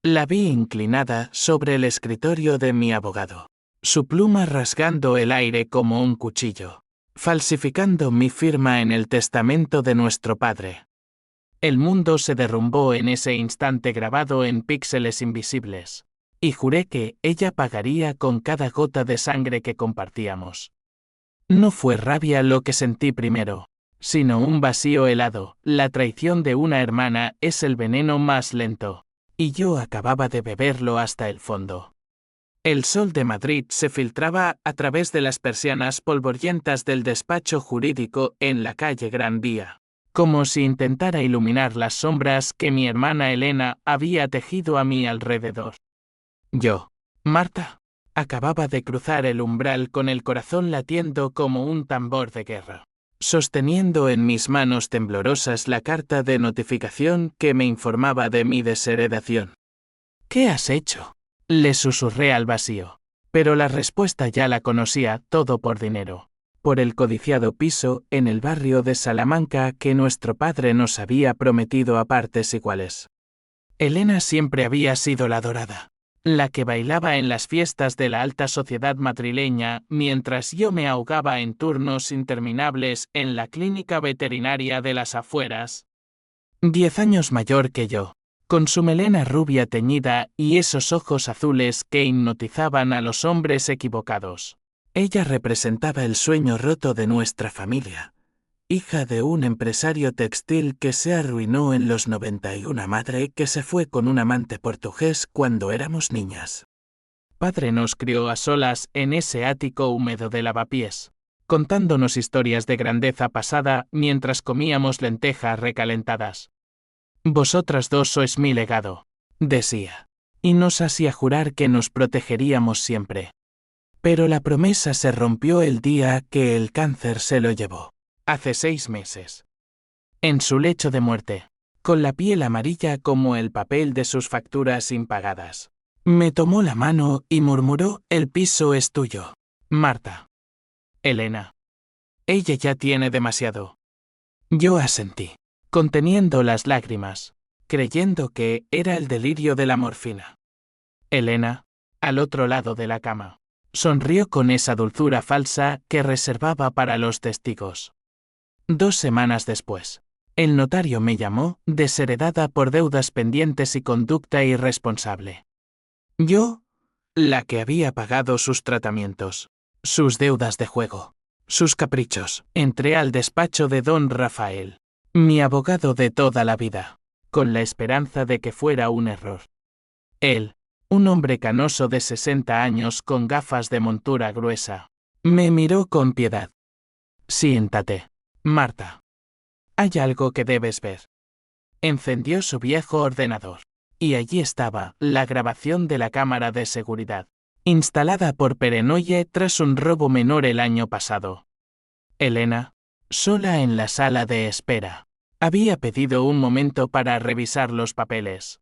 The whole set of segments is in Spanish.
La vi inclinada sobre el escritorio de mi abogado, su pluma rasgando el aire como un cuchillo, falsificando mi firma en el testamento de nuestro padre. El mundo se derrumbó en ese instante grabado en píxeles invisibles, y juré que ella pagaría con cada gota de sangre que compartíamos. No fue rabia lo que sentí primero, sino un vacío helado. La traición de una hermana es el veneno más lento, y yo acababa de beberlo hasta el fondo. El sol de Madrid se filtraba a través de las persianas polvorientas del despacho jurídico en la calle Gran Vía, como si intentara iluminar las sombras que mi hermana Elena había tejido a mi alrededor. Yo, Marta, acababa de cruzar el umbral con el corazón latiendo como un tambor de guerra, sosteniendo en mis manos temblorosas la carta de notificación que me informaba de mi desheredación. ¿Qué has hecho?, le susurré al vacío, pero la respuesta ya la conocía: todo por dinero, por el codiciado piso en el barrio de Salamanca que nuestro padre nos había prometido a partes iguales. Elena siempre había sido la dorada, la que bailaba en las fiestas de la alta sociedad madrileña mientras yo me ahogaba en turnos interminables en la clínica veterinaria de las afueras. 10 años mayor que yo, con su melena rubia teñida y esos ojos azules que hipnotizaban a los hombres equivocados. Ella representaba el sueño roto de nuestra familia. Hija de un empresario textil que se arruinó en los 90 y una madre que se fue con un amante portugués cuando éramos niñas. Padre nos crió a solas en ese ático húmedo de lavapiés, contándonos historias de grandeza pasada mientras comíamos lentejas recalentadas. Vosotras dos sois mi legado, decía, y nos hacía jurar que nos protegeríamos siempre. Pero la promesa se rompió el día que el cáncer se lo llevó. Hace 6 meses. En su lecho de muerte, con la piel amarilla como el papel de sus facturas impagadas, me tomó la mano y murmuró: el piso es tuyo, Marta. Elena. Ella ya tiene demasiado. Yo asentí, conteniendo las lágrimas, creyendo que era el delirio de la morfina. Elena, al otro lado de la cama, sonrió con esa dulzura falsa que reservaba para los testigos. 2 semanas después, el notario me llamó, desheredada por deudas pendientes y conducta irresponsable. Yo, la que había pagado sus tratamientos, sus deudas de juego, sus caprichos, entré al despacho de don Rafael, mi abogado de toda la vida, con la esperanza de que fuera un error. Él, un hombre canoso de 60 años con gafas de montura gruesa, me miró con piedad. Siéntate, Marta. Hay algo que debes ver. Encendió su viejo ordenador, y allí estaba la grabación de la cámara de seguridad, instalada por Perenoye tras un robo menor el año pasado. Elena, sola en la sala de espera, había pedido un momento para revisar los papeles.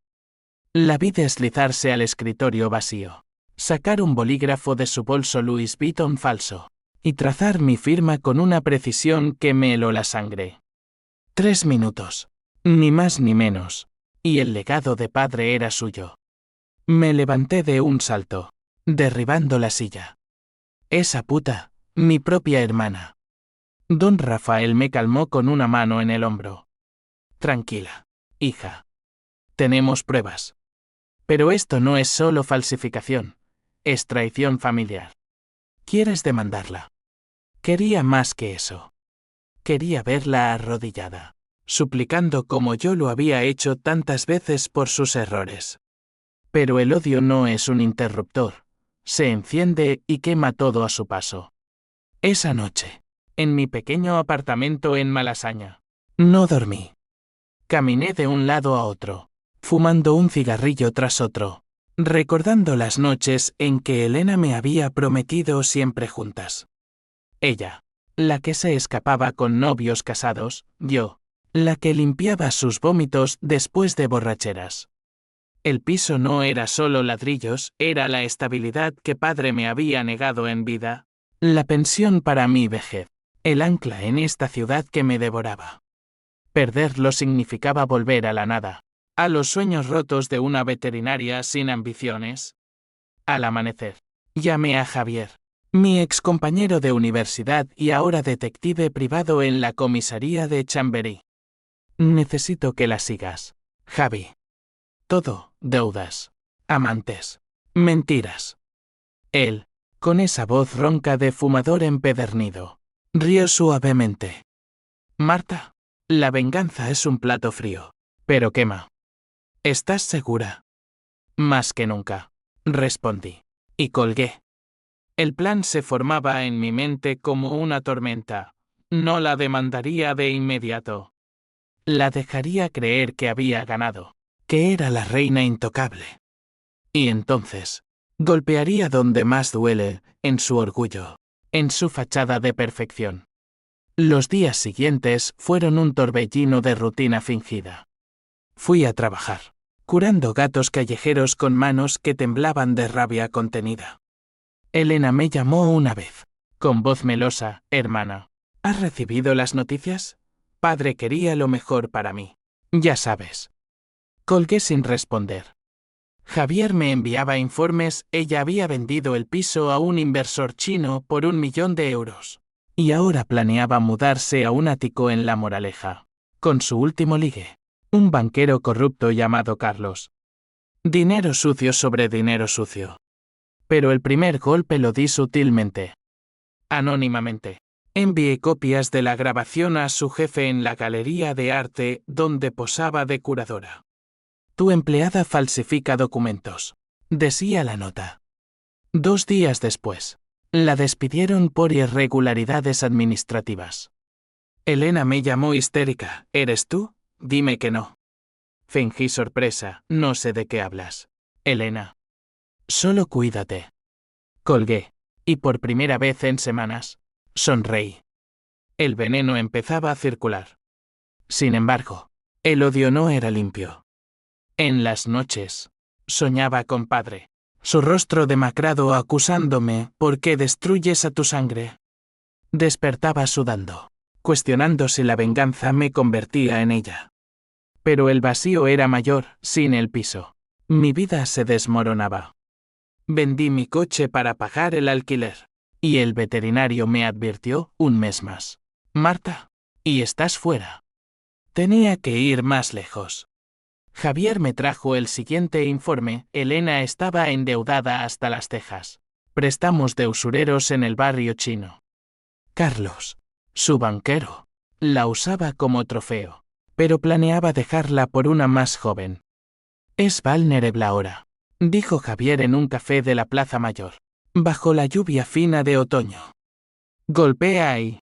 La vi deslizarse al escritorio vacío, sacar un bolígrafo de su bolso Louis Vuitton falso, y trazar mi firma con una precisión que me heló la sangre. 3 minutos, ni más ni menos, y el legado de padre era suyo. Me levanté de un salto, derribando la silla. Esa puta, mi propia hermana. Don Rafael me calmó con una mano en el hombro. Tranquila, hija. Tenemos pruebas. Pero esto no es solo falsificación, es traición familiar. ¿Quieres demandarla? Quería más que eso. Quería verla arrodillada, suplicando como yo lo había hecho tantas veces por sus errores. Pero el odio no es un interruptor, se enciende y quema todo a su paso. Esa noche, en mi pequeño apartamento en Malasaña, no dormí. Caminé de un lado a otro, fumando un cigarrillo tras otro, recordando las noches en que Elena me había prometido siempre juntas. Ella, la que se escapaba con novios casados, yo, la que limpiaba sus vómitos después de borracheras. El piso no era solo ladrillos, era la estabilidad que padre me había negado en vida, la pensión para mi vejez, el ancla en esta ciudad que me devoraba. Perderlo significaba volver a la nada, A los sueños rotos de una veterinaria sin ambiciones. Al amanecer, llamé a Javier, mi excompañero de universidad y ahora detective privado en la comisaría de Chamberí. Necesito que la sigas, Javi. Todo, deudas, amantes, mentiras. Él, con esa voz ronca de fumador empedernido, rió suavemente. Marta, la venganza es un plato frío, pero quema. ¿Estás segura? Más que nunca, respondí, y colgué. El plan se formaba en mi mente como una tormenta. No la demandaría de inmediato. La dejaría creer que había ganado, que era la reina intocable. Y entonces, golpearía donde más duele, en su orgullo, en su fachada de perfección. Los días siguientes fueron un torbellino de rutina fingida. Fui a trabajar, curando gatos callejeros con manos que temblaban de rabia contenida. Elena me llamó una vez, con voz melosa, hermana. ¿Has recibido las noticias? Padre quería lo mejor para mí. Ya sabes. Colgué sin responder. Javier me enviaba informes, ella había vendido el piso a un inversor chino por 1 millón de euros. Y ahora planeaba mudarse a un ático en La Moraleja, con su último ligue, un banquero corrupto llamado Carlos. Dinero sucio sobre dinero sucio. Pero el primer golpe lo di sutilmente. Anónimamente. Envié copias de la grabación a su jefe en la galería de arte donde posaba de curadora. Tu empleada falsifica documentos, decía la nota. 2 días después, la despidieron por irregularidades administrativas. Elena me llamó histérica. ¿Eres tú? Dime que no. Fingí sorpresa. No sé de qué hablas. Elena. Solo cuídate. Colgué, y por primera vez en semanas, sonreí. El veneno empezaba a circular. Sin embargo, el odio no era limpio. En las noches, soñaba con padre, su rostro demacrado acusándome: ¿por qué destruyes a tu sangre? Despertaba sudando, cuestionando si la venganza me convertía en ella. Pero el vacío era mayor, sin el piso. Mi vida se desmoronaba. Vendí mi coche para pagar el alquiler. Y el veterinario me advirtió: 1 mes más. Marta, y estás fuera. Tenía que ir más lejos. Javier me trajo el siguiente informe. Elena estaba endeudada hasta las cejas. Préstamos de usureros en el barrio chino. Carlos, su banquero, la usaba como trofeo, pero planeaba dejarla por una más joven. Es vulnerable ahora, dijo Javier en un café de la Plaza Mayor, bajo la lluvia fina de otoño. Golpea ahí.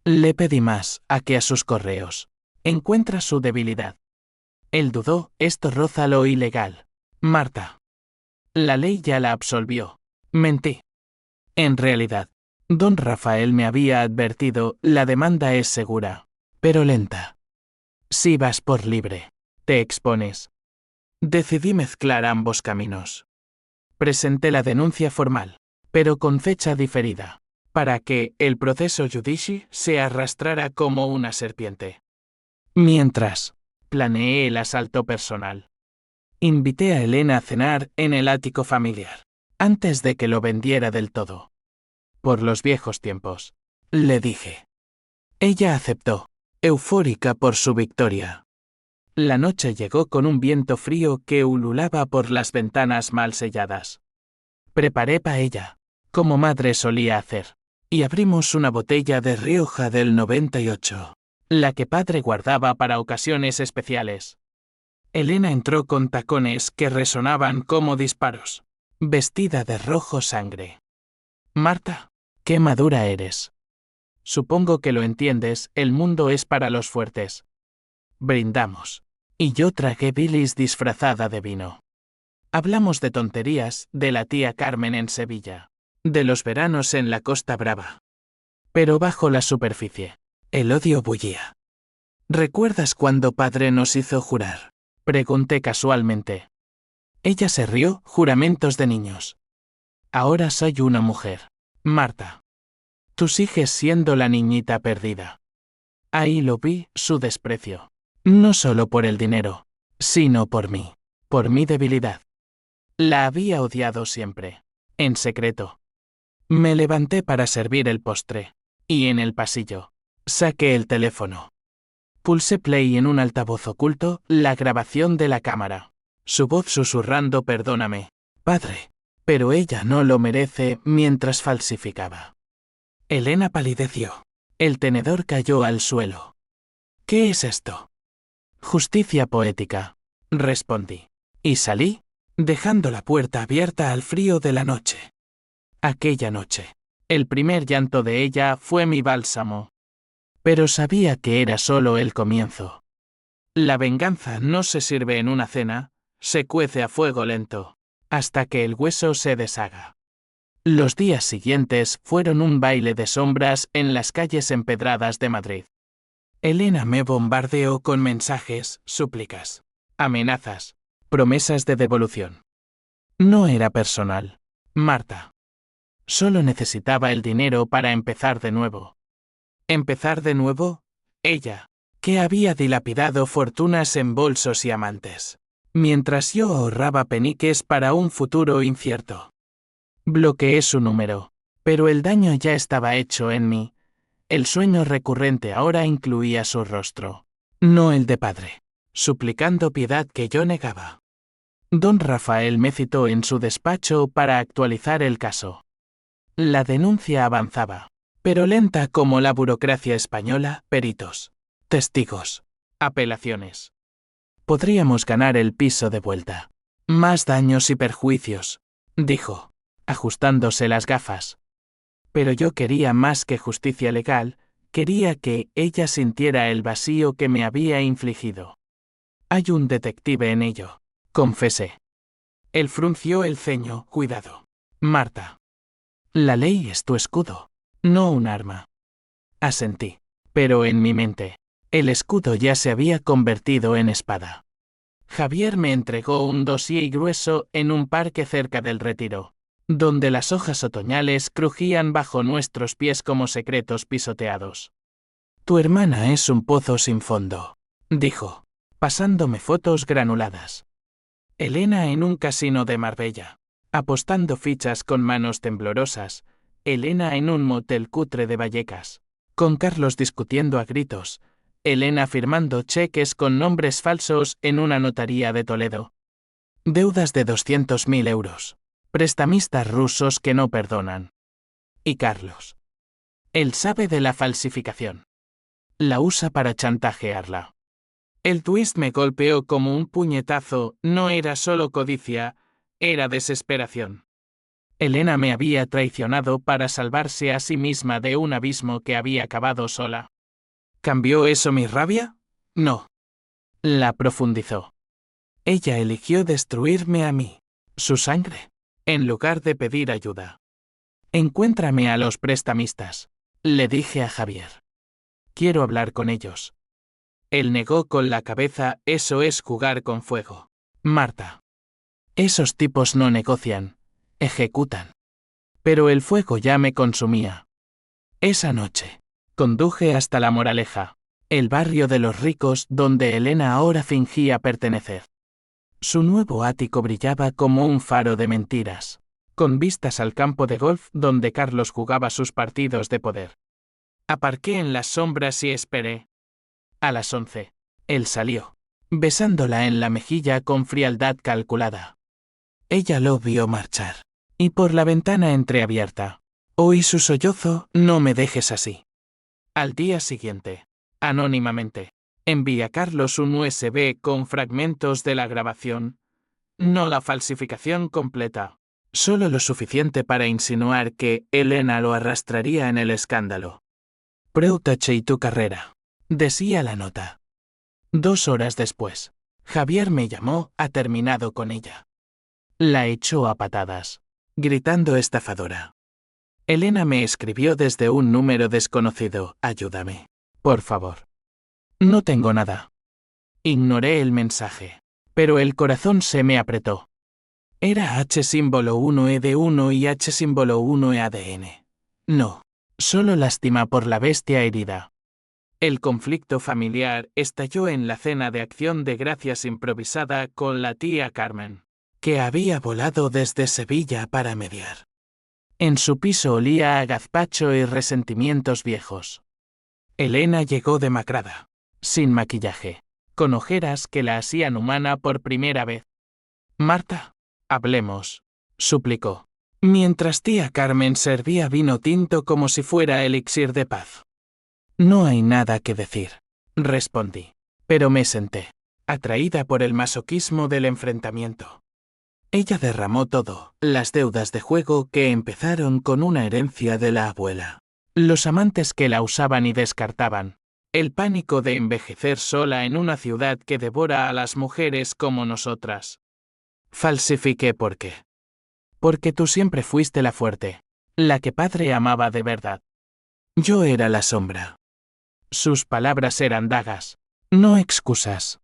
Le pedí más a que a sus correos. Encuentra su debilidad. Él dudó: esto roza lo ilegal. Marta. La ley ya la absolvió. Mentí. En realidad, don Rafael me había advertido: la demanda es segura, pero lenta. Si vas por libre, te expones. Decidí mezclar ambos caminos. Presenté la denuncia formal, pero con fecha diferida, para que el proceso judici se arrastrara como una serpiente. Mientras, planeé el asalto personal. Invité a Elena a cenar en el ático familiar, antes de que lo vendiera del todo. Por los viejos tiempos, le dije. Ella aceptó, eufórica por su victoria. La noche llegó con un viento frío que ululaba por las ventanas mal selladas. Preparé paella, como madre solía hacer, y abrimos una botella de Rioja del 98, la que padre guardaba para ocasiones especiales. Elena entró con tacones que resonaban como disparos, vestida de rojo sangre. Marta, qué madura eres. Supongo que lo entiendes, el mundo es para los fuertes. Brindamos. Y yo tragué bilis disfrazada de vino. Hablamos de tonterías, de la tía Carmen en Sevilla, de los veranos en la Costa Brava. Pero bajo la superficie, el odio bullía. ¿Recuerdas cuando padre nos hizo jurar? Pregunté casualmente. Ella se rió: juramentos de niños. Ahora soy una mujer, Marta. Tú sigues siendo la niñita perdida. Ahí lo vi, su desprecio. No solo por el dinero, sino por mí, por mi debilidad. La había odiado siempre, en secreto. Me levanté para servir el postre, y en el pasillo, saqué el teléfono. Pulsé play en un altavoz oculto, la grabación de la cámara. Su voz susurrando perdóname, padre. Pero ella no lo merece mientras falsificaba. Elena palideció. El tenedor cayó al suelo. ¿Qué es esto? Justicia poética, respondí. Y salí, dejando la puerta abierta al frío de la noche. Aquella noche, el primer llanto de ella fue mi bálsamo. Pero sabía que era solo el comienzo. La venganza no se sirve en una cena, se cuece a fuego lento, hasta que el hueso se deshaga. Los días siguientes fueron un baile de sombras en las calles empedradas de Madrid. Elena me bombardeó con mensajes, súplicas, amenazas, promesas de devolución. No era personal, Marta. Solo necesitaba el dinero para empezar de nuevo. ¿Empezar de nuevo? Ella, que había dilapidado fortunas en bolsos y amantes, mientras yo ahorraba peniques para un futuro incierto. Bloqueé su número, pero el daño ya estaba hecho en mí. El sueño recurrente ahora incluía su rostro, no el de padre, suplicando piedad que yo negaba. Don Rafael me citó en su despacho para actualizar el caso. La denuncia avanzaba, pero lenta como la burocracia española, peritos, testigos, apelaciones. Podríamos ganar el piso de vuelta. Más daños y perjuicios, dijo, ajustándose las gafas. Pero yo quería más que justicia legal, quería que ella sintiera el vacío que me había infligido. Hay un detective en ello, confesé. Él frunció el ceño, cuidado. Marta. La ley es tu escudo, no un arma. Asentí, pero en mi mente, el escudo ya se había convertido en espada. Javier me entregó un dossier grueso en un parque cerca del Retiro, donde las hojas otoñales crujían bajo nuestros pies como secretos pisoteados. Tu hermana es un pozo sin fondo, dijo, pasándome fotos granuladas. Elena en un casino de Marbella, apostando fichas con manos temblorosas. Elena en un motel cutre de Vallecas, con Carlos discutiendo a gritos. Elena firmando cheques con nombres falsos en una notaría de Toledo. Deudas de 200.000 euros. Prestamistas rusos que no perdonan. Y Carlos. Él sabe de la falsificación. La usa para chantajearla. El twist me golpeó como un puñetazo, no era solo codicia, era desesperación. Elena me había traicionado para salvarse a sí misma de un abismo que había cavado sola. ¿Cambió eso mi rabia? No. La profundizó. Ella eligió destruirme a mí, su sangre, en lugar de pedir ayuda. Encuéntrame a los prestamistas, le dije a Javier. Quiero hablar con ellos. Él negó con la cabeza, eso es jugar con fuego. Marta. Esos tipos no negocian, ejecutan. Pero el fuego ya me consumía. Esa noche, conduje hasta La Moraleja, el barrio de los ricos donde Elena ahora fingía pertenecer. Su nuevo ático brillaba como un faro de mentiras, con vistas al campo de golf donde Carlos jugaba sus partidos de poder. Aparqué en las sombras y esperé. A las 11, él salió, besándola en la mejilla con frialdad calculada. Ella lo vio marchar, y por la ventana entreabierta, oí su sollozo, no me dejes así. Al día siguiente, anónimamente, envié a Carlos un USB con fragmentos de la grabación, no la falsificación completa, solo lo suficiente para insinuar que Elena lo arrastraría en el escándalo. Protege tu carrera, decía la nota. 2 horas después, Javier me llamó, ha terminado con ella. La echó a patadas, gritando estafadora. Elena me escribió desde un número desconocido, ayúdame, por favor. No tengo nada. Ignoré el mensaje, pero el corazón se me apretó. Era H símbolo 1E1 y H símbolo 1EADN. No, solo lástima por la bestia herida. El conflicto familiar estalló en la cena de acción de gracias improvisada con la tía Carmen, que había volado desde Sevilla para mediar. En su piso olía a gazpacho y resentimientos viejos. Elena llegó demacrada, sin maquillaje, con ojeras que la hacían humana por primera vez. Marta, hablemos, suplicó, mientras tía Carmen servía vino tinto como si fuera elixir de paz. No hay nada que decir, respondí, pero me senté, atraída por el masoquismo del enfrentamiento. Ella derramó todo, las deudas de juego que empezaron con una herencia de la abuela, los amantes que la usaban y descartaban, el pánico de envejecer sola en una ciudad que devora a las mujeres como nosotras. Falsifiqué ¿por qué? Porque tú siempre fuiste la fuerte, la que padre amaba de verdad. Yo era la sombra. Sus palabras eran dagas, no excusas.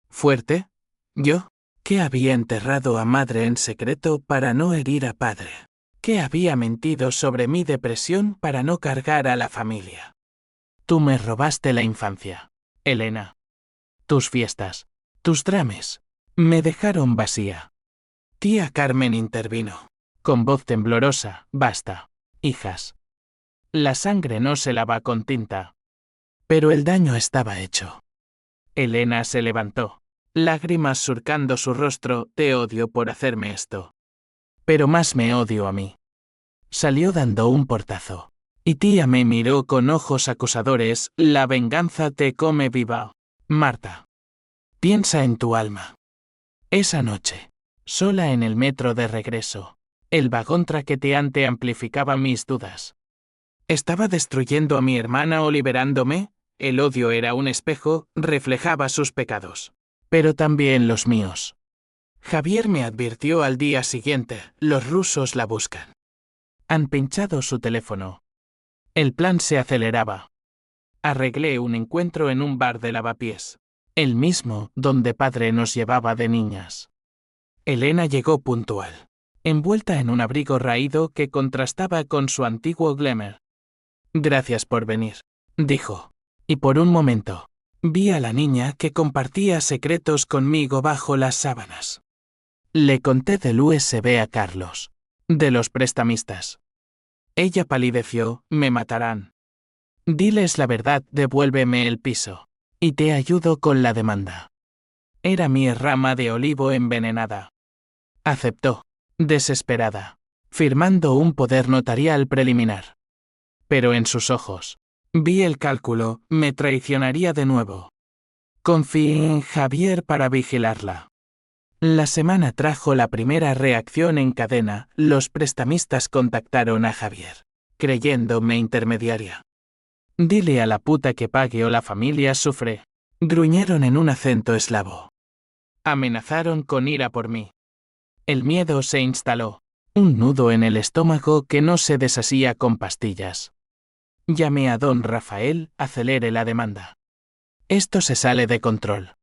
¿Fuerte? ¿Yo? ¿Que había enterrado a madre en secreto para no herir a padre? ¿Que había mentido sobre mi depresión para no cargar a la familia? Tú me robaste la infancia, Elena. Tus fiestas, tus drames, me dejaron vacía. Tía Carmen intervino, con voz temblorosa, basta, hijas. La sangre no se lava con tinta. Pero el daño estaba hecho. Elena se levantó, lágrimas surcando su rostro, te odio por hacerme esto. Pero más me odio a mí. Salió dando un portazo. Y tía me miró con ojos acusadores, la venganza te come viva. Marta. Piensa en tu alma. Esa noche, sola en el metro de regreso, el vagón traqueteante amplificaba mis dudas. ¿Estaba destruyendo a mi hermana o liberándome? El odio era un espejo, reflejaba sus pecados. Pero también los míos. Javier me advirtió al día siguiente, los rusos la buscan. Han pinchado su teléfono. El plan se aceleraba. Arreglé un encuentro en un bar de Lavapiés, el mismo donde padre nos llevaba de niñas. Elena llegó puntual, envuelta en un abrigo raído que contrastaba con su antiguo glamour. Gracias por venir, dijo, y por un momento, vi a la niña que compartía secretos conmigo bajo las sábanas. Le conté del USB a Carlos, de los prestamistas. Ella palideció, me matarán. Diles la verdad, devuélveme el piso, y te ayudo con la demanda. Era mi rama de olivo envenenada. Aceptó, desesperada, firmando un poder notarial preliminar. Pero en sus ojos, vi el cálculo, me traicionaría de nuevo. Confié en Javier para vigilarla. La semana trajo la primera reacción en cadena, los prestamistas contactaron a Javier, creyéndome intermediaria. Dile a la puta que pague o la familia sufre, gruñeron en un acento eslavo. Amenazaron con ira por mí. El miedo se instaló, un nudo en el estómago que no se deshacía con pastillas. Llamé a don Rafael, acelere la demanda. Esto se sale de control.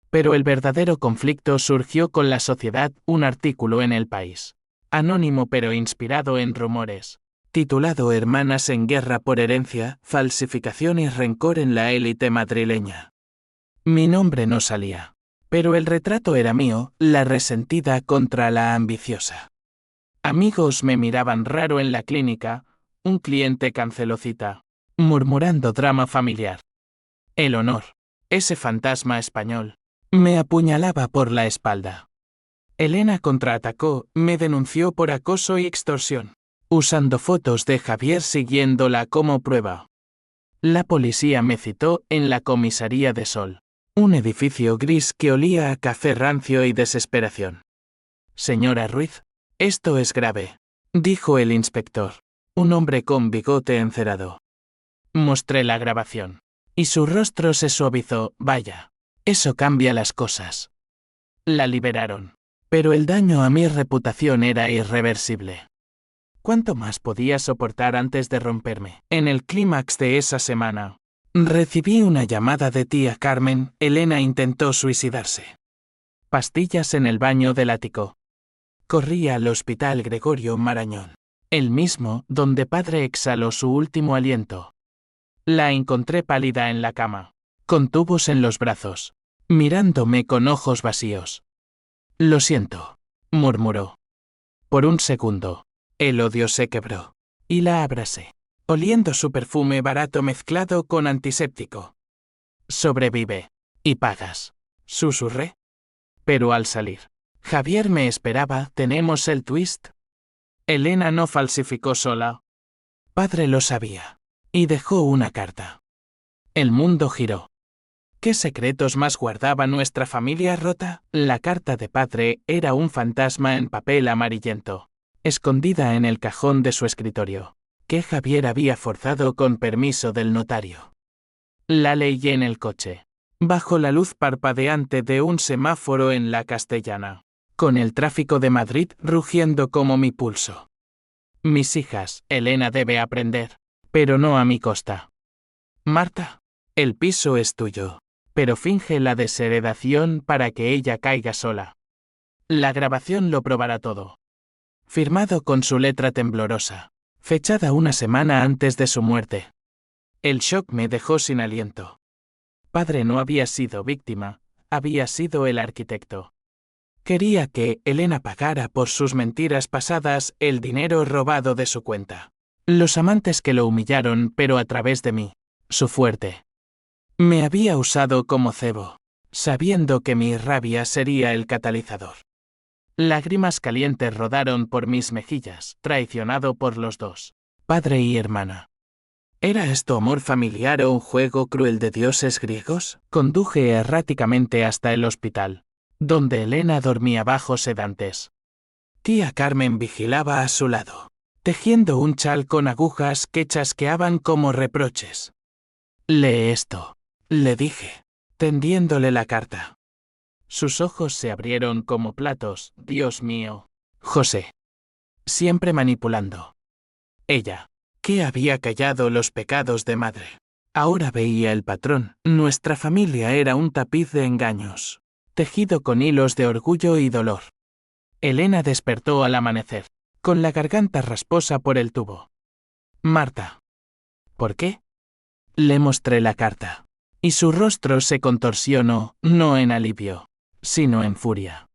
Pero el verdadero conflicto surgió con la sociedad, un artículo en El País, anónimo pero inspirado en rumores, titulado Hermanas en guerra por herencia, falsificación y rencor en la élite madrileña. Mi nombre no salía, pero el retrato era mío, la resentida contra la ambiciosa. Amigos me miraban raro en la clínica, un cliente canceló cita, murmurando drama familiar. El honor, ese fantasma español, me apuñalaba por la espalda. Elena contraatacó, me denunció por acoso y extorsión, usando fotos de Javier siguiéndola como prueba. La policía me citó en la comisaría de Sol, un edificio gris que olía a café rancio y desesperación. Señora Ruiz, esto es grave, dijo el inspector, un hombre con bigote encerado. Mostré la grabación, y su rostro se suavizó, vaya. Eso cambia las cosas. La liberaron. Pero el daño a mi reputación era irreversible. ¿Cuánto más podía soportar antes de romperme? En el clímax de esa semana, recibí una llamada de tía Carmen, Elena intentó suicidarse. Pastillas en el baño del ático. Corrí al hospital Gregorio Marañón, el mismo donde padre exhaló su último aliento. La encontré pálida en la cama, con tubos en los brazos, mirándome con ojos vacíos. Lo siento, murmuró. Por un segundo, el odio se quebró, y la abracé, oliendo su perfume barato mezclado con antiséptico. Sobrevive, y pagas, susurré. Pero al salir, Javier me esperaba, ¿tenemos el twist? Elena no falsificó sola. Padre lo sabía, y dejó una carta. El mundo giró. ¿Qué secretos más guardaba nuestra familia rota? La carta de padre era un fantasma en papel amarillento, escondida en el cajón de su escritorio, que Javier había forzado con permiso del notario. La leí en el coche, bajo la luz parpadeante de un semáforo en la Castellana, con el tráfico de Madrid rugiendo como mi pulso. Mis hijas, Elena debe aprender, pero no a mi costa. Marta, el piso es tuyo, pero finge la desheredación para que ella caiga sola. La grabación lo probará todo. Firmado con su letra temblorosa, fechada una semana antes de su muerte. El shock me dejó sin aliento. Padre no había sido víctima, había sido el arquitecto. Quería que Elena pagara por sus mentiras pasadas el dinero robado de su cuenta. Los amantes que lo humillaron, pero a través de mí, su fuerte. Me había usado como cebo, sabiendo que mi rabia sería el catalizador. Lágrimas calientes rodaron por mis mejillas, traicionado por los dos, padre y hermana. ¿Era esto amor familiar o un juego cruel de dioses griegos? Conduje erráticamente hasta el hospital, donde Elena dormía bajo sedantes. Tía Carmen vigilaba a su lado, tejiendo un chal con agujas que chasqueaban como reproches. «Lee esto», le dije, tendiéndole la carta. Sus ojos se abrieron como platos. Dios mío. José. Siempre manipulando. Ella, que había callado los pecados de madre. Ahora veía el patrón. Nuestra familia era un tapiz de engaños, tejido con hilos de orgullo y dolor. Elena despertó al amanecer, con la garganta rasposa por el tubo. Marta. ¿Por qué? Le mostré la carta. Y su rostro se contorsionó, no en alivio, sino en furia.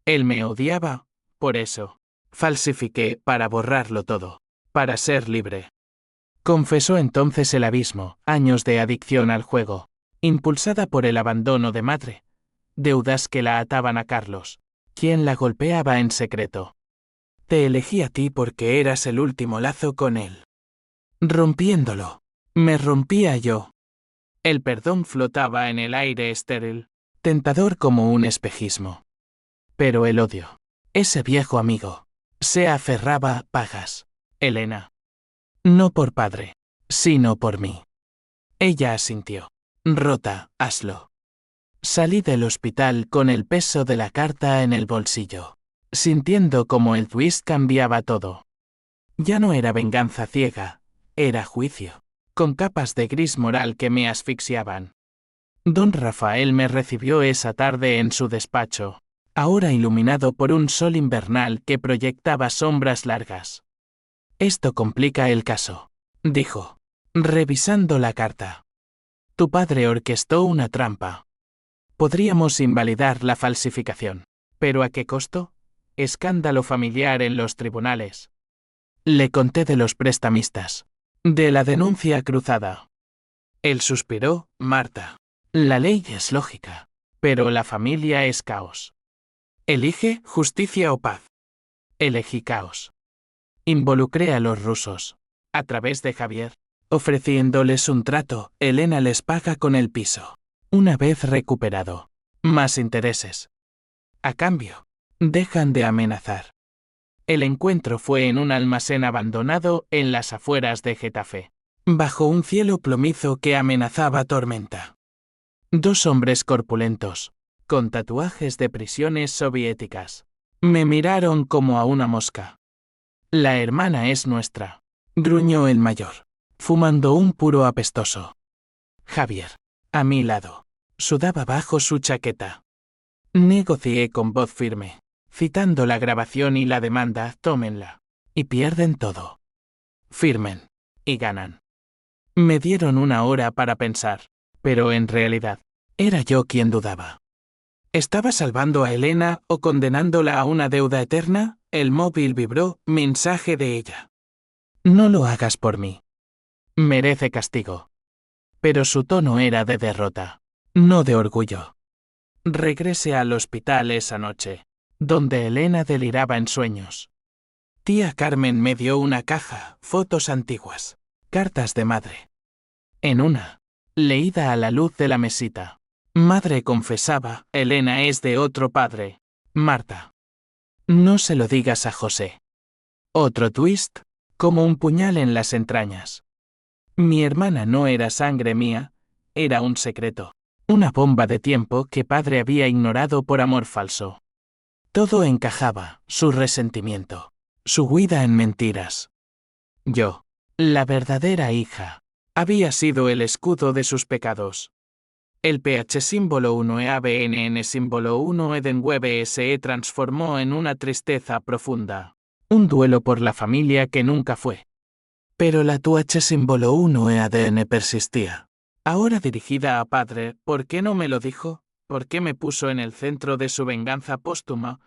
Él me odiaba, por eso. Falsifiqué para borrarlo todo, para ser libre. Confesó entonces el abismo, años de adicción al juego, impulsada por el abandono de madre, deudas que la ataban a Carlos, quien la golpeaba en secreto. Te elegí a ti porque eras el último lazo con él. Rompiéndolo, me rompía yo. El perdón flotaba en el aire estéril, tentador como un espejismo. Pero el odio, ese viejo amigo, se aferraba. Pagas, Elena. No por padre, sino por mí. Ella asintió. Rota, hazlo. Salí del hospital con el peso de la carta en el bolsillo, sintiendo como el twist cambiaba todo. Ya no era venganza ciega, era juicio, con capas de gris moral que me asfixiaban. Don Rafael me recibió esa tarde en su despacho, ahora iluminado por un sol invernal que proyectaba sombras largas. Esto complica el caso, dijo, revisando la carta. Tu padre orquestó una trampa. Podríamos invalidar la falsificación, pero ¿a qué costo? Escándalo familiar en los tribunales. Le conté de los prestamistas, de la denuncia cruzada. Él suspiró. Marta. La ley es lógica, pero la familia es caos. Elige justicia o paz. Elegí caos. Involucré a los rusos, a través de Javier, ofreciéndoles un trato. Elena les paga con el piso, una vez recuperado, más intereses. A cambio, dejan de amenazar. El encuentro fue en un almacén abandonado en las afueras de Getafe, bajo un cielo plomizo que amenazaba tormenta. Dos hombres corpulentos, con tatuajes de prisiones soviéticas, me miraron como a una mosca. La hermana es nuestra, gruñó el mayor, fumando un puro apestoso. Javier, a mi lado, sudaba bajo su chaqueta. Negocié con voz firme, citando la grabación y la demanda. Tómenla, y pierden todo. Firmen, y ganan. Me dieron una hora para pensar, pero en realidad, era yo quien dudaba. ¿Estaba salvando a Elena o condenándola a una deuda eterna? El móvil vibró, mensaje de ella. No lo hagas por mí. Merece castigo. Pero su tono era de derrota, no de orgullo. Regrese al hospital esa noche, donde Elena deliraba en sueños. Tía Carmen me dio una caja, fotos antiguas, cartas de madre. En una, leída a la luz de la mesita. Madre confesaba, Elena es de otro padre. Marta. No se lo digas a José. Otro twist, como un puñal en las entrañas. Mi hermana no era sangre mía, era un secreto. Una bomba de tiempo que padre había ignorado por amor falso. Todo encajaba, su resentimiento, su huida en mentiras. Yo, la verdadera hija, había sido el escudo de sus pecados. El PH símbolo 1 EABNN símbolo 1 Edenweb se transformó en una tristeza profunda. Un duelo por la familia que nunca fue. Pero la TUH símbolo 1 EADN persistía. Ahora dirigida a padre, ¿por qué no me lo dijo? ¿Por qué me puso en el centro de su venganza póstuma?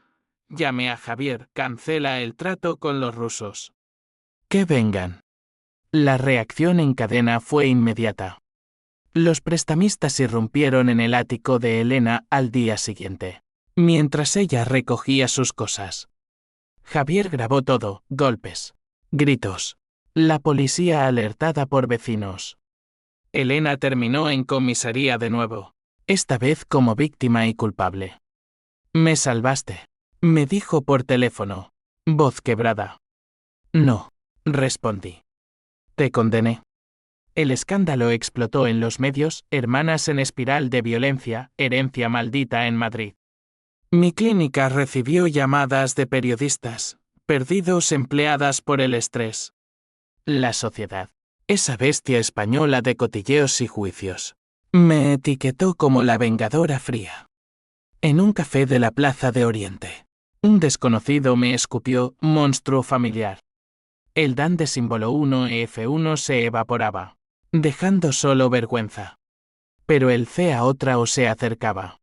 Llame a Javier, cancela el trato con los rusos. Que vengan. La reacción en cadena fue inmediata. Los prestamistas irrumpieron en el ático de Elena al día siguiente, mientras ella recogía sus cosas. Javier grabó todo, golpes, gritos, la policía alertada por vecinos. Elena terminó en comisaría de nuevo, esta vez como víctima y culpable. Me salvaste, me dijo por teléfono, voz quebrada. No, respondí. Te condené. El escándalo explotó en los medios, hermanas en espiral de violencia, herencia maldita en Madrid. Mi clínica recibió llamadas de periodistas, perdidos empleadas por el estrés. La sociedad, esa bestia española de cotilleos y juicios, me etiquetó como la vengadora fría. En un café de la Plaza de Oriente, un desconocido me escupió, monstruo familiar. El DAN de símbolo 1F1 se evaporaba, dejando solo vergüenza. Pero el CA se acercaba.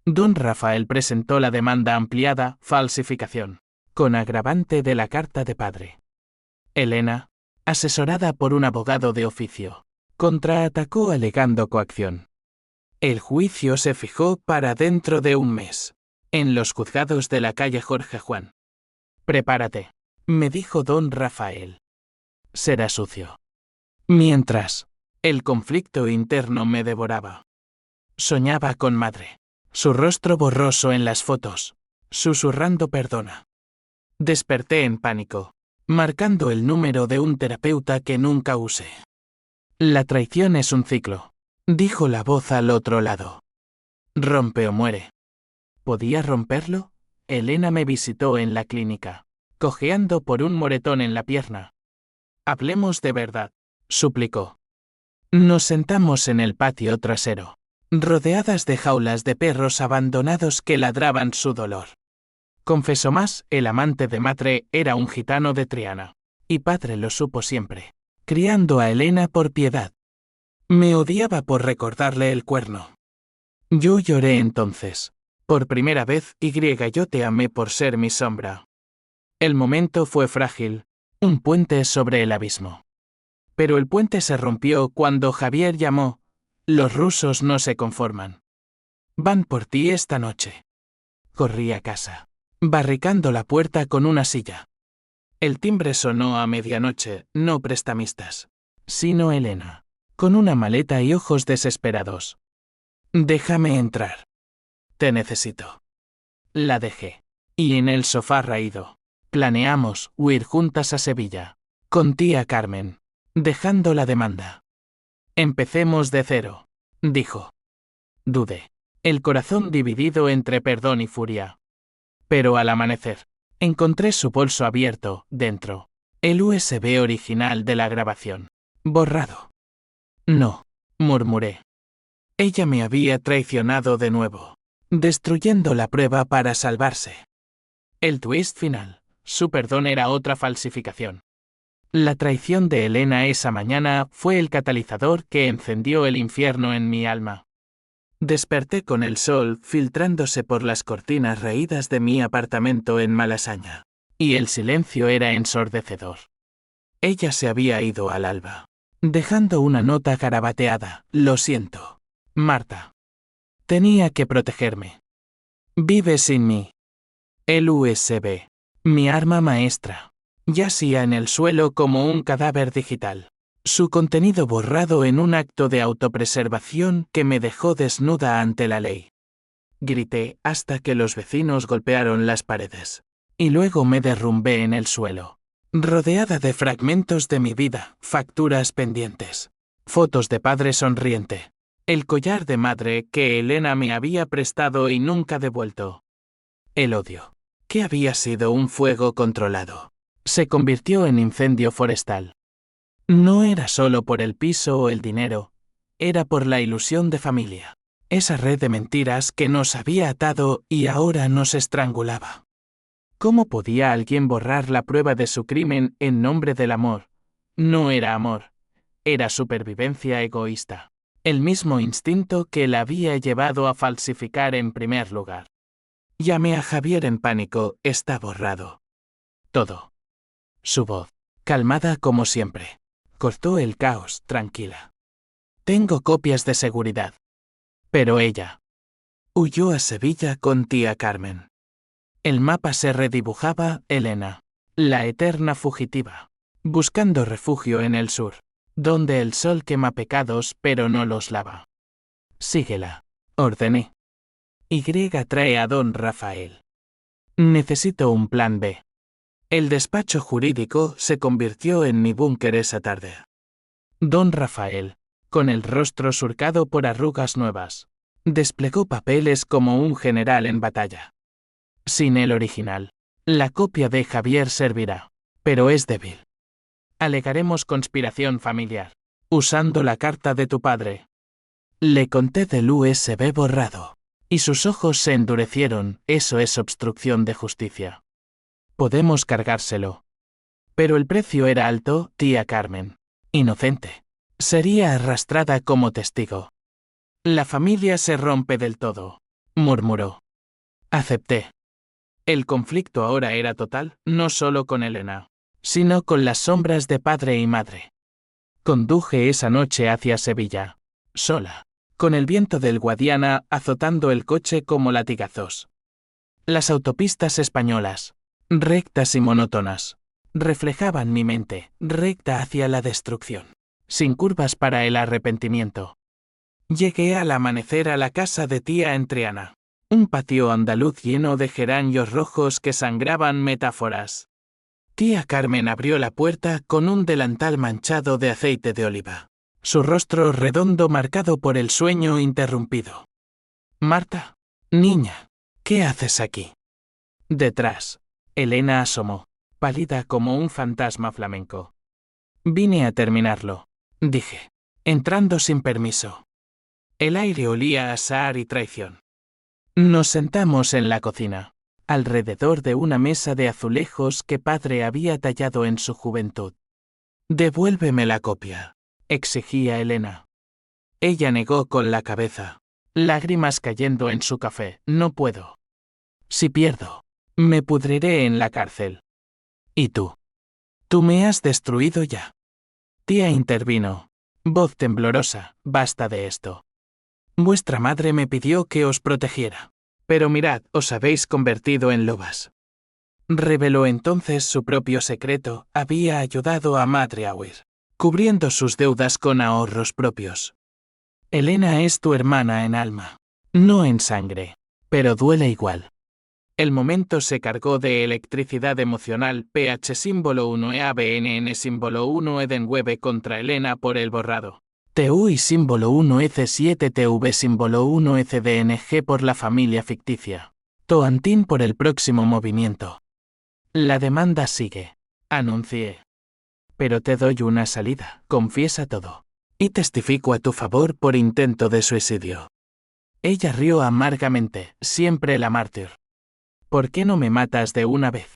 Don Rafael presentó la demanda ampliada, falsificación, con agravante de la carta de padre. Elena, asesorada por un abogado de oficio, contraatacó alegando coacción. El juicio se fijó para dentro de un mes, en los juzgados de la calle Jorge Juan. Prepárate, me dijo don Rafael. Será sucio. Mientras, el conflicto interno me devoraba. Soñaba con madre, su rostro borroso en las fotos, susurrando perdona. Desperté en pánico, marcando el número de un terapeuta que nunca usé. La traición es un ciclo, dijo la voz al otro lado. Rompe o muere. ¿Podía romperlo? Elena me visitó en la clínica, cojeando por un moretón en la pierna. Hablemos de verdad, suplicó. Nos sentamos en el patio trasero, rodeadas de jaulas de perros abandonados que ladraban su dolor. Confesó más, el amante de madre era un gitano de Triana, y padre lo supo siempre, criando a Elena por piedad. Me odiaba por recordarle el cuerno. Yo lloré entonces. Por primera vez, yo te amé por ser mi sombra. El momento fue frágil, un puente sobre el abismo. Pero el puente se rompió cuando Javier llamó. Los rusos no se conforman. Van por ti esta noche. Corrí a casa, barricando la puerta con una silla. El timbre sonó a medianoche, no prestamistas, sino Elena, con una maleta y ojos desesperados. Déjame entrar. Te necesito. La dejé. Y en el sofá raído, planeamos huir juntas a Sevilla, con tía Carmen, dejando la demanda. Empecemos de cero, dijo. Dudé, el corazón dividido entre perdón y furia. Pero al amanecer, encontré su bolso abierto, dentro, el USB original de la grabación, borrado. No, murmuré. Ella me había traicionado de nuevo, destruyendo la prueba para salvarse. El twist final, su perdón era otra falsificación. La traición de Elena esa mañana fue el catalizador que encendió el infierno en mi alma. Desperté con el sol filtrándose por las cortinas raídas de mi apartamento en Malasaña. Y el silencio era ensordecedor. Ella se había ido al alba, dejando una nota garabateada. Lo siento, Marta. Tenía que protegerme. Vive sin mí. El USB, mi arma maestra, yacía en el suelo como un cadáver digital. Su contenido borrado en un acto de autopreservación que me dejó desnuda ante la ley. Grité hasta que los vecinos golpearon las paredes. Y luego me derrumbé en el suelo, rodeada de fragmentos de mi vida, facturas pendientes, fotos de padre sonriente, el collar de madre que Elena me había prestado y nunca devuelto. El odio, que había sido un fuego controlado, se convirtió en incendio forestal. No era solo por el piso o el dinero, era por la ilusión de familia. Esa red de mentiras que nos había atado y ahora nos estrangulaba. ¿Cómo podía alguien borrar la prueba de su crimen en nombre del amor? No era amor, era supervivencia egoísta. El mismo instinto que la había llevado a falsificar en primer lugar. Llamé a Javier en pánico, está borrado. Todo. Su voz, calmada como siempre, cortó el caos, tranquila. Tengo copias de seguridad. Pero ella huyó a Sevilla con tía Carmen. El mapa se redibujaba, Elena, la eterna fugitiva, buscando refugio en el sur, donde el sol quema pecados pero no los lava. Síguela, ordené. Y trae a don Rafael. Necesito un plan B. El despacho jurídico se convirtió en mi búnker esa tarde. Don Rafael, con el rostro surcado por arrugas nuevas, desplegó papeles como un general en batalla. Sin el original, la copia de Javier servirá, pero es débil. Alegaremos conspiración familiar, usando la carta de tu padre. Le conté del USB borrado, y sus ojos se endurecieron. Eso es obstrucción de justicia. Podemos cargárselo. Pero el precio era alto, tía Carmen. Inocente. Sería arrastrada como testigo. La familia se rompe del todo, murmuró. Acepté. El conflicto ahora era total, no solo con Elena, sino con las sombras de padre y madre. Conduje esa noche hacia Sevilla, sola, con el viento del Guadiana azotando el coche como latigazos. Las autopistas españolas, rectas y monótonas, reflejaban mi mente, recta hacia la destrucción, sin curvas para el arrepentimiento. Llegué al amanecer a la casa de tía en Triana. Un patio andaluz lleno de geranios rojos que sangraban metáforas. Tía Carmen abrió la puerta con un delantal manchado de aceite de oliva. Su rostro redondo marcado por el sueño interrumpido. Marta, niña, ¿qué haces aquí? Detrás, Elena asomó, pálida como un fantasma flamenco. Vine a terminarlo, dije, entrando sin permiso. El aire olía a azahar y traición. Nos sentamos en la cocina, alrededor de una mesa de azulejos que padre había tallado en su juventud. Devuélveme la copia, exigía Elena. Ella negó con la cabeza, lágrimas cayendo en su café. No puedo. Si pierdo, me pudriré en la cárcel. ¿Y tú? Tú me has destruido ya. Tía intervino, voz temblorosa, basta de esto. Vuestra madre me pidió que os protegiera. Pero mirad, os habéis convertido en lobas. Reveló entonces su propio secreto, había ayudado a madre a huir, cubriendo sus deudas con ahorros propios. Elena es tu hermana en alma, no en sangre, pero duele igual. El momento se cargó de electricidad emocional. PH símbolo 1 EABNN símbolo 1 Edenweb contra Elena por el borrado. TUI símbolo 1 EC7 TV símbolo 1 ECDNG por la familia ficticia. Toantín por el próximo movimiento. La demanda sigue, anuncié. Pero te doy una salida, confiesa todo. Y testifico a tu favor por intento de suicidio. Ella rió amargamente, siempre la mártir. ¿Por qué no me matas de una vez?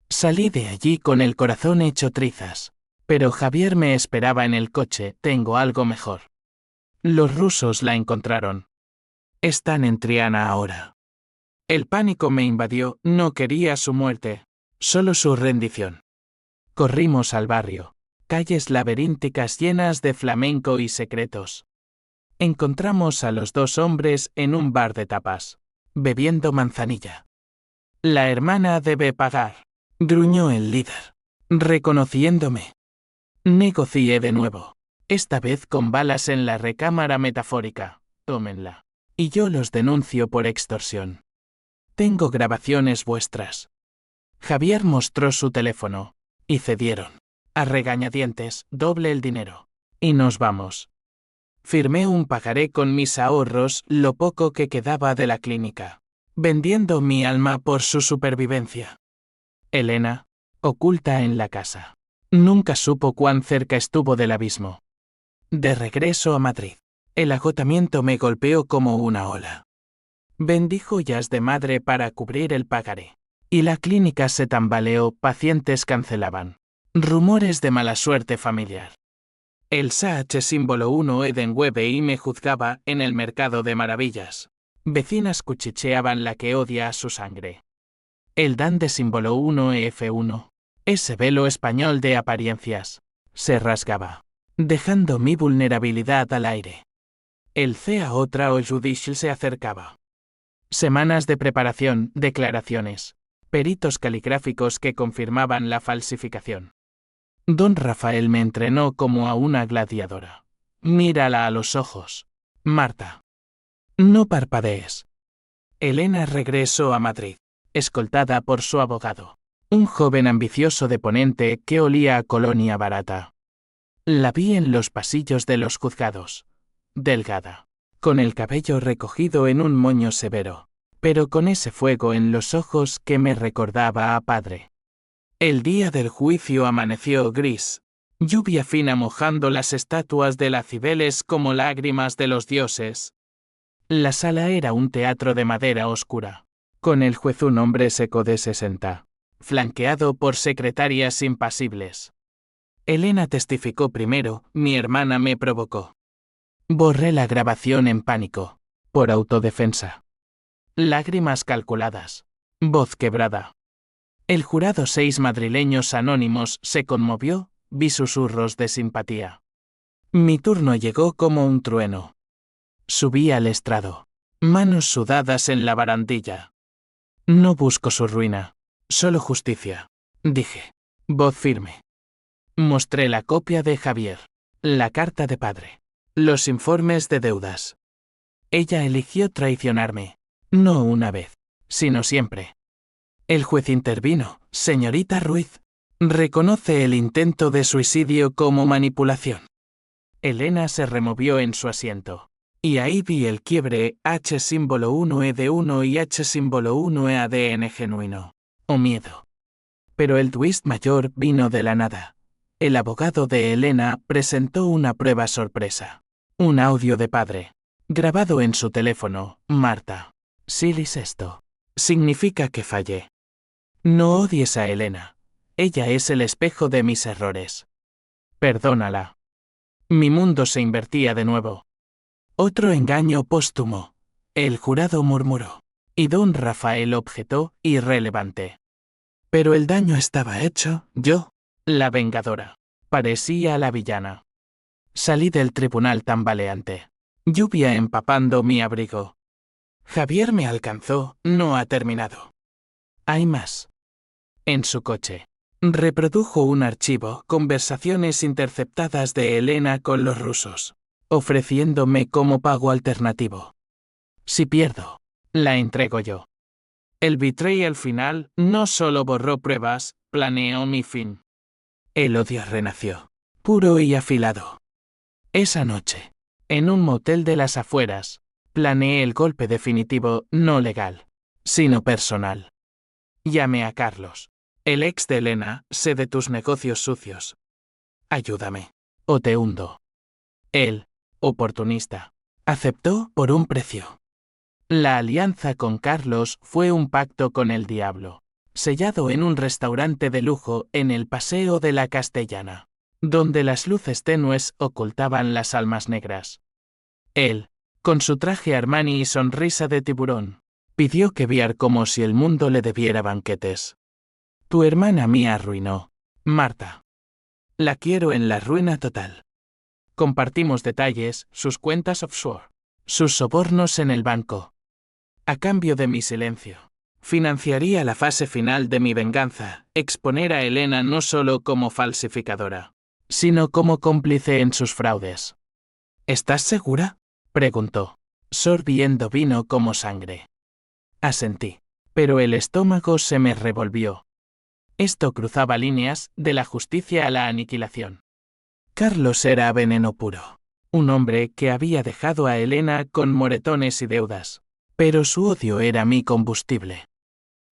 Salí de allí con el corazón hecho trizas, Pero Javier me esperaba en el coche, tengo algo mejor. Los rusos la encontraron. Están en Triana ahora. El pánico me invadió, no quería su muerte, solo su rendición. Corrimos al barrio, calles laberínticas llenas de flamenco y secretos. Encontramos a los dos hombres en un bar de tapas, bebiendo manzanilla. La hermana debe pagar, gruñó el líder, reconociéndome. Negocié de nuevo, esta vez con balas en la recámara metafórica, tómenla. Y yo los denuncio por extorsión. Tengo grabaciones vuestras. Javier mostró su teléfono, y cedieron. A regañadientes, doble el dinero. Y nos vamos. Firmé un pagaré con mis ahorros, lo poco que quedaba de la clínica, vendiendo mi alma por su supervivencia. Elena, oculta en la casa. Nunca supo cuán cerca estuvo del abismo. De regreso a Madrid, el agotamiento me golpeó como una ola. Vendí joyas de madre para cubrir el pagaré. Y la clínica se tambaleó, pacientes cancelaban. Rumores de mala suerte familiar. El SAH símbolo 1 Edenwebe y me juzgaba en el mercado de maravillas. Vecinas cuchicheaban la que odia a su sangre. El DAN de símbolo 1 EF1, ese velo español de apariencias, se rasgaba, dejando mi vulnerabilidad al aire. El CA otra o Judicial se acercaba. Semanas de preparación, declaraciones, peritos caligráficos que confirmaban la falsificación. Don Rafael me entrenó como a una gladiadora. Mírala a los ojos, Marta. No parpadees. Elena regresó a Madrid, escoltada por su abogado, un joven ambicioso de Ponente que olía a colonia barata. La vi en los pasillos de los juzgados, delgada, con el cabello recogido en un moño severo, pero con ese fuego en los ojos que me recordaba a padre. El día del juicio amaneció gris, lluvia fina mojando las estatuas de las Cibeles como lágrimas de los dioses. La sala era un teatro de madera oscura, con el juez un hombre seco de 60, flanqueado por secretarias impasibles. Elena testificó primero, mi hermana me provocó. Borré la grabación en pánico, por autodefensa. Lágrimas calculadas, voz quebrada. El jurado 6 madrileños anónimos se conmovió, vi susurros de simpatía. Mi turno llegó como un trueno. Subí al estrado, manos sudadas en la barandilla. No busco su ruina, solo justicia, dije, voz firme. Mostré la copia de Javier, la carta de padre, los informes de deudas. Ella eligió traicionarme, no una vez, sino siempre. El juez intervino, señorita Ruiz. Reconoce el intento de suicidio como manipulación. Elena se removió en su asiento. Y ahí vi el quiebre H símbolo 1E1 y H símbolo 1EADN genuino. O miedo. Pero el twist mayor vino de la nada. El abogado de Elena presentó una prueba sorpresa. Un audio de padre. Grabado en su teléfono, Marta. Silis esto. Significa que fallé. No odies a Elena. Ella es el espejo de mis errores. Perdónala. Mi mundo se invertía de nuevo. Otro engaño póstumo. El jurado murmuró. Y don Rafael objetó, irrelevante. Pero el daño estaba hecho, yo, la vengadora. Parecía la villana. Salí del tribunal tambaleante. Lluvia empapando mi abrigo. Javier me alcanzó, no ha terminado. Hay más. En su coche. Reprodujo un archivo, conversaciones interceptadas de Elena con los rusos, ofreciéndome como pago alternativo. Si pierdo, la entrego yo. El betrayal final no solo borró pruebas, planeó mi fin. El odio renació, puro y afilado. Esa noche, en un motel de las afueras, planeé el golpe definitivo, no legal, sino personal. Llamé a Carlos, el ex de Elena, sé de tus negocios sucios. Ayúdame, o te hundo. Él, oportunista, aceptó por un precio. La alianza con Carlos fue un pacto con el diablo, sellado en un restaurante de lujo en el Paseo de la Castellana. donde las luces tenues ocultaban las almas negras. Él, con su traje Armani y sonrisa de tiburón, pidió que viera como si el mundo le debiera banquetes. Tu hermana me arruinó, Marta. La quiero en la ruina total. Compartimos detalles, sus cuentas offshore, sus sobornos en el banco. A cambio de mi silencio, financiaría la fase final de mi venganza, exponer a Elena no solo como falsificadora, sino como cómplice en sus fraudes. ¿Estás segura?, preguntó, sorbiendo vino como sangre. Asentí, pero el estómago se me revolvió. Esto cruzaba líneas de la justicia a la aniquilación. Carlos era veneno puro. Un hombre que había dejado a Elena con moretones y deudas. Pero su odio era mi combustible.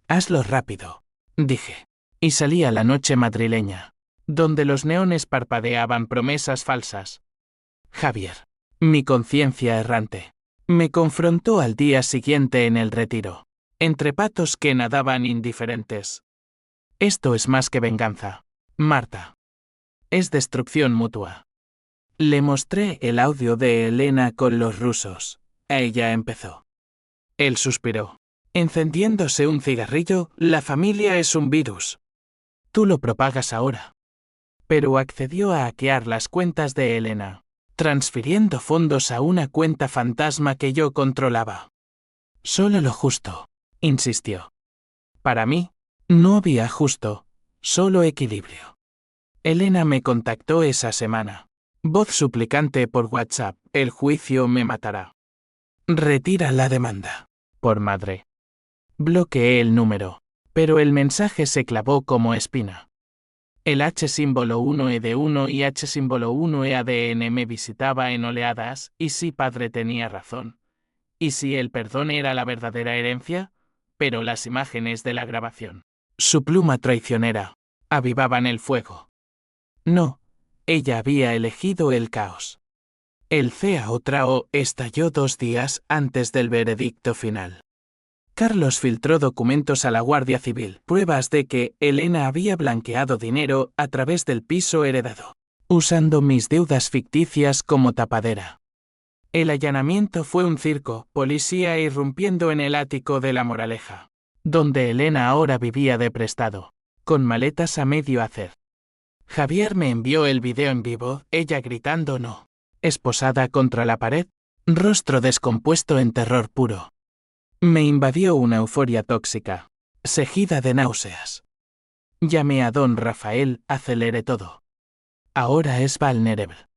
Hazlo rápido, dije. Y salí a la noche madrileña, donde los neones parpadeaban promesas falsas. Javier, mi conciencia errante, me confrontó al día siguiente en el Retiro, entre patos que nadaban indiferentes. Esto es más que venganza, Marta. Es destrucción mutua. Le mostré el audio de Elena con los rusos. Ella empezó. Él suspiró. Encendiéndose un cigarrillo, la familia es un virus. Tú lo propagas ahora. Pero accedió a hackear las cuentas de Elena, transfiriendo fondos a una cuenta fantasma que yo controlaba. Solo lo justo, insistió. Para mí, no había justo, solo equilibrio. Elena me contactó esa semana. Voz suplicante por WhatsApp, el juicio me matará. Retira la demanda. Por madre. Bloqueé el número, pero el mensaje se clavó como espina. El H-1E1 y H-1E-ADN me visitaba en oleadas, y si padre tenía razón. Y si el perdón era la verdadera herencia, pero las imágenes de la grabación, su pluma traicionera, avivaban el fuego. No, ella había elegido el caos. El CAO estalló 2 días antes del veredicto final. Carlos filtró documentos a la Guardia Civil, pruebas de que Elena había blanqueado dinero a través del piso heredado, usando mis deudas ficticias como tapadera. El allanamiento fue un circo, policía irrumpiendo en el ático de La Moraleja, donde Elena ahora vivía de prestado, con maletas a medio hacer. Javier me envió el video en vivo, ella gritando no, esposada contra la pared, rostro descompuesto en terror puro. Me invadió una euforia tóxica, seguida de náuseas. Llamé a don Rafael, aceleré todo. Ahora es vulnerable.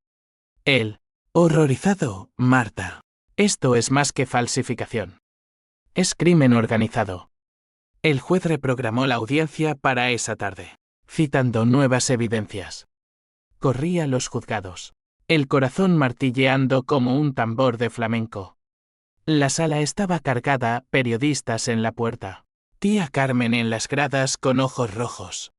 Él, horrorizado, Marta. Esto es más que falsificación. Es crimen organizado. El juez reprogramó la audiencia para esa tarde, citando nuevas evidencias. Corrí a los juzgados, el corazón martilleando como un tambor de flamenco. La sala estaba cargada, periodistas en la puerta. Tía Carmen en las gradas con ojos rojos.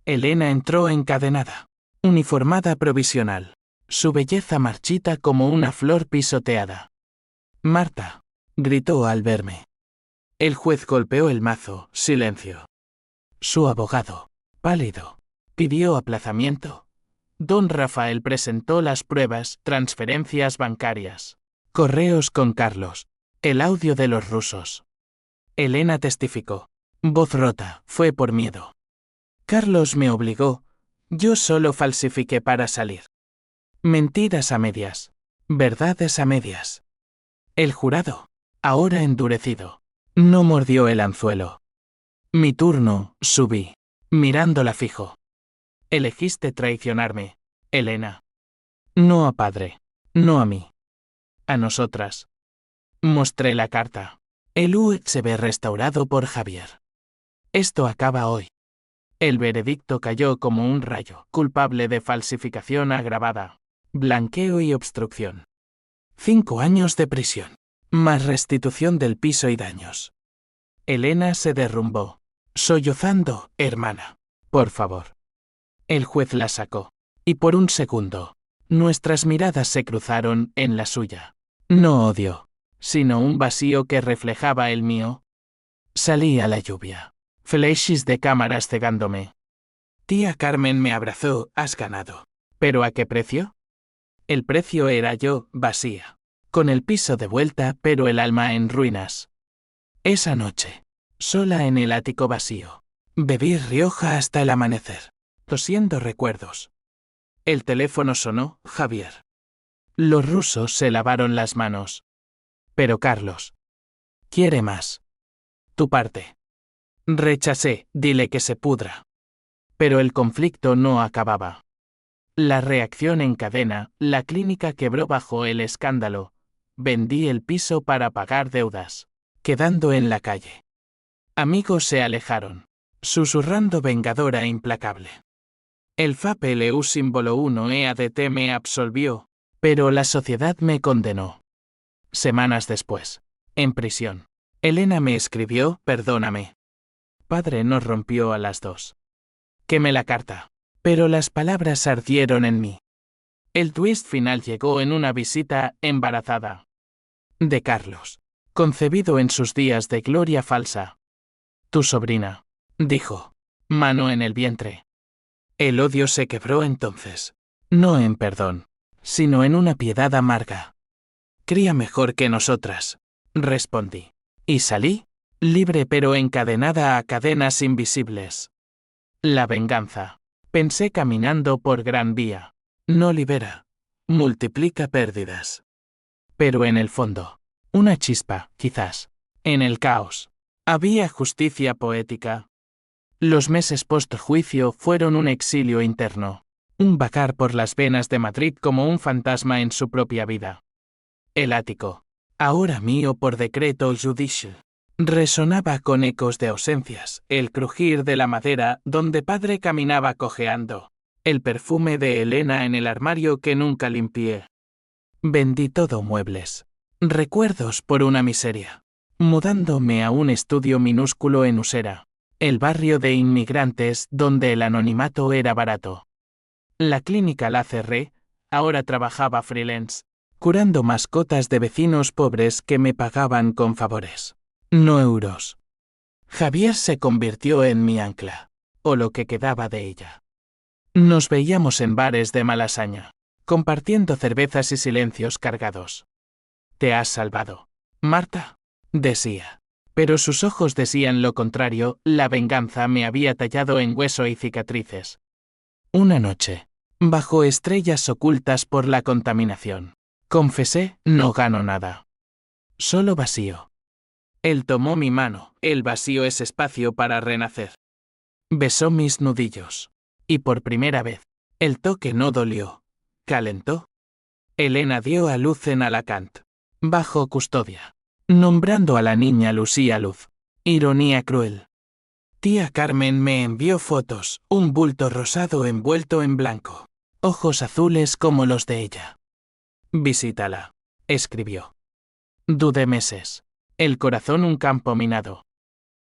Elena entró encadenada, uniformada provisional, su belleza marchita como una flor pisoteada. Marta, gritó al verme. El juez golpeó el mazo, silencio. Su abogado, pálido, pidió aplazamiento. Don Rafael presentó las pruebas, transferencias bancarias, correos con Carlos, el audio de los rusos. Elena testificó. Voz rota, fue por miedo. Carlos me obligó, yo solo falsifiqué para salir. Mentiras a medias, verdades a medias. El jurado, ahora endurecido, no mordió el anzuelo. Mi turno, subí, mirándola fijo. Elegiste traicionarme, Elena. No a padre, no a mí. A nosotras. Mostré la carta. El USB restaurado por Javier. Esto acaba hoy. El veredicto cayó como un rayo, culpable de falsificación agravada, blanqueo y obstrucción. 5 años de prisión, más restitución del piso y daños. Elena se derrumbó, sollozando, hermana, por favor. El juez la sacó, y por un segundo, nuestras miradas se cruzaron en la suya. No odio, sino un vacío que reflejaba el mío. Salí a la lluvia. Flashes de cámaras cegándome. Tía Carmen me abrazó, has ganado. ¿Pero a qué precio? El precio era yo, vacía. Con el piso de vuelta, pero el alma en ruinas. Esa noche, sola en el ático vacío, bebí Rioja hasta el amanecer, tosiendo recuerdos. El teléfono sonó, Javier. Los rusos se lavaron las manos. Pero Carlos quiere más. Tu parte. Rechacé, dile que se pudra. Pero el conflicto no acababa. La reacción en cadena, la clínica quebró bajo el escándalo. Vendí el piso para pagar deudas, quedando en la calle. Amigos se alejaron, susurrando vengadora implacable. El FAPLU símbolo 1 EADT me absolvió, pero la sociedad me condenó. Semanas después, en prisión, Elena me escribió, perdóname. Padre nos rompió a las 2. Quemé la carta, pero las palabras ardieron en mí. El twist final llegó en una visita embarazada de Carlos, concebido en sus días de gloria falsa. Tu sobrina, dijo, mano en el vientre. El odio se quebró entonces, no en perdón, sino en una piedad amarga. Cría mejor que nosotras, respondí, y salí, libre pero encadenada a cadenas invisibles. La venganza, pensé caminando por Gran Vía, no libera, multiplica pérdidas. Pero en el fondo, una chispa, quizás, en el caos, había justicia poética. Los meses post-juicio fueron un exilio interno, un vagar por las venas de Madrid como un fantasma en su propia vida. El ático, ahora mío por decreto judicial, resonaba con ecos de ausencias, el crujir de la madera donde padre caminaba cojeando, el perfume de Elena en el armario que nunca limpié. Vendí todo muebles, recuerdos por una miseria, mudándome a un estudio minúsculo en Usera, el barrio de inmigrantes donde el anonimato era barato. La clínica la cerré, ahora trabajaba freelance, curando mascotas de vecinos pobres que me pagaban con favores, no euros. Javier se convirtió en mi ancla, o lo que quedaba de ella. Nos veíamos en bares de Malasaña, compartiendo cervezas y silencios cargados. Te has salvado, Marta, decía. Pero sus ojos decían lo contrario, la venganza me había tallado en hueso y cicatrices. Una noche, bajo estrellas ocultas por la contaminación, confesé, no gano nada. Solo vacío. Él tomó mi mano, el vacío es espacio para renacer. Besó mis nudillos. Y por primera vez, el toque no dolió. Calentó. Elena dio a luz en Alacant, bajo custodia, nombrando a la niña Lucía Luz. Ironía cruel. Tía Carmen me envió fotos, un bulto rosado envuelto en blanco, ojos azules como los de ella. Visítala, escribió. Dudé meses, el corazón un campo minado.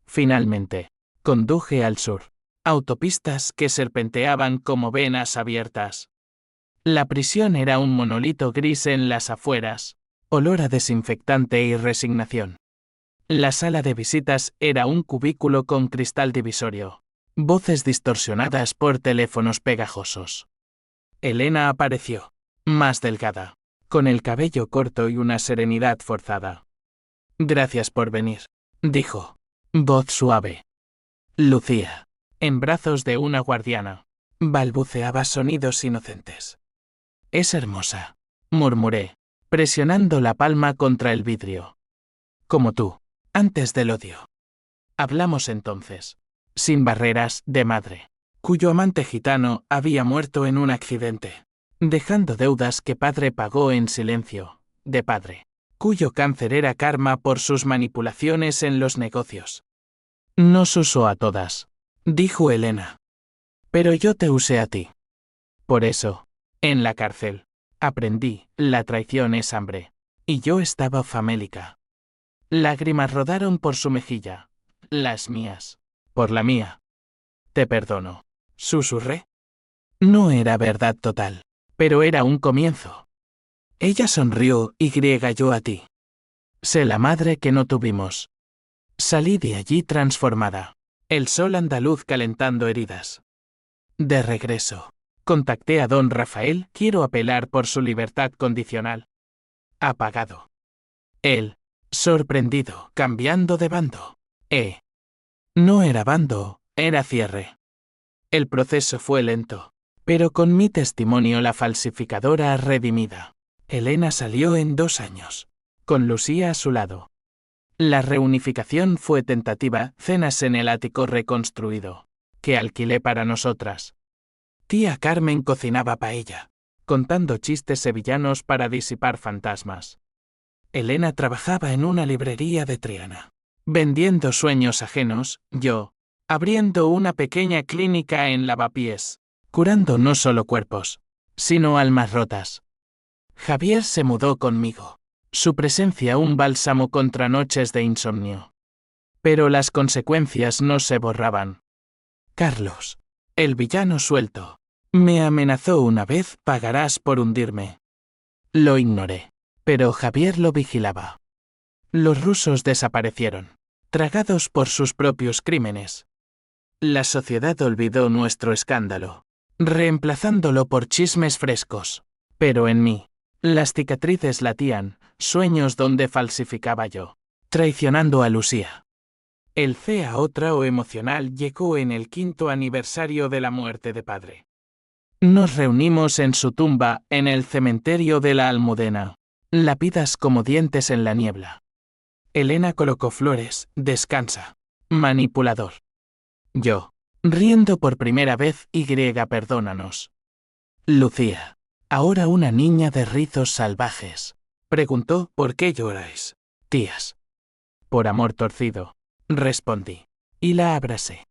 Finalmente, conduje al sur, autopistas que serpenteaban como venas abiertas. La prisión era un monolito gris en las afueras, olor a desinfectante y resignación. La sala de visitas era un cubículo con cristal divisorio, voces distorsionadas por teléfonos pegajosos. Elena apareció, más delgada, con el cabello corto y una serenidad forzada. Gracias por venir, dijo, voz suave. Lucía, en brazos de una guardiana, balbuceaba sonidos inocentes. Es hermosa, murmuré, presionando la palma contra el vidrio. Como tú, antes del odio. Hablamos entonces, sin barreras, de madre, cuyo amante gitano había muerto en un accidente, dejando deudas que padre pagó en silencio, de padre, cuyo cáncer era karma por sus manipulaciones en los negocios. Nos usó a todas, dijo Elena. Pero yo te usé a ti. Por eso, en la cárcel, aprendí, la traición es hambre. Y yo estaba famélica. Lágrimas rodaron por su mejilla, las mías, por la mía. Te perdono, susurré. No era verdad total, pero era un comienzo. Ella sonrió y yo a ti. Sé la madre que no tuvimos. Salí de allí transformada, el sol andaluz calentando heridas. De regreso, Contacté a don Rafael, quiero apelar por su libertad condicional. Apagado. Él, sorprendido, cambiando de bando. No era bando, era cierre. El proceso fue lento, pero con mi testimonio la falsificadora redimida. Elena salió en 2 años, con Lucía a su lado. La reunificación fue tentativa, cenas en el ático reconstruido, que alquilé para nosotras. Tía Carmen cocinaba paella, contando chistes sevillanos para disipar fantasmas. Elena trabajaba en una librería de Triana, vendiendo sueños ajenos, yo, abriendo una pequeña clínica en Lavapiés, curando no solo cuerpos, sino almas rotas. Javier se mudó conmigo. Su presencia un bálsamo contra noches de insomnio. Pero las consecuencias no se borraban. Carlos, el villano suelto, me amenazó una vez: pagarás por hundirme. Lo ignoré, pero Javier lo vigilaba. Los rusos desaparecieron, tragados por sus propios crímenes. La sociedad olvidó nuestro escándalo, reemplazándolo por chismes frescos. Pero en mí, las cicatrices latían, sueños donde falsificaba yo, traicionando a Lucía. El CAO emocional llegó en el 5º aniversario de la muerte de padre. Nos reunimos en su tumba, en el cementerio de la Almudena, lápidas como dientes en la niebla. Elena colocó flores: descansa, manipulador. Yo, riendo por primera vez: perdónanos. Lucía, ahora una niña de rizos salvajes, preguntó: ¿por qué lloráis, tías? Por amor torcido, respondí, y la abracé.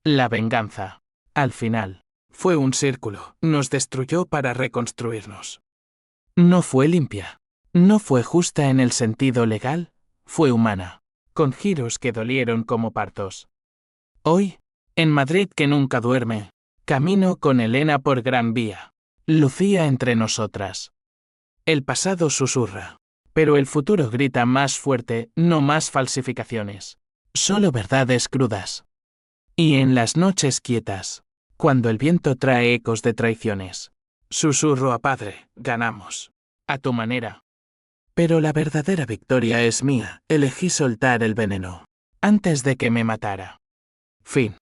La venganza, al final, fue un círculo, nos destruyó para reconstruirnos. No fue limpia, no fue justa en el sentido legal, fue humana, con giros que dolieron como partos. Hoy, en Madrid que nunca duerme, camino con Elena por Gran Vía. Lucía entre nosotras. El pasado susurra, pero el futuro grita más fuerte: no más falsificaciones, solo verdades crudas. Y en las noches quietas, cuando el viento trae ecos de traiciones, susurro a padre: ganamos, a tu manera. Pero la verdadera victoria es mía, elegí soltar el veneno, antes de que me matara. Fin.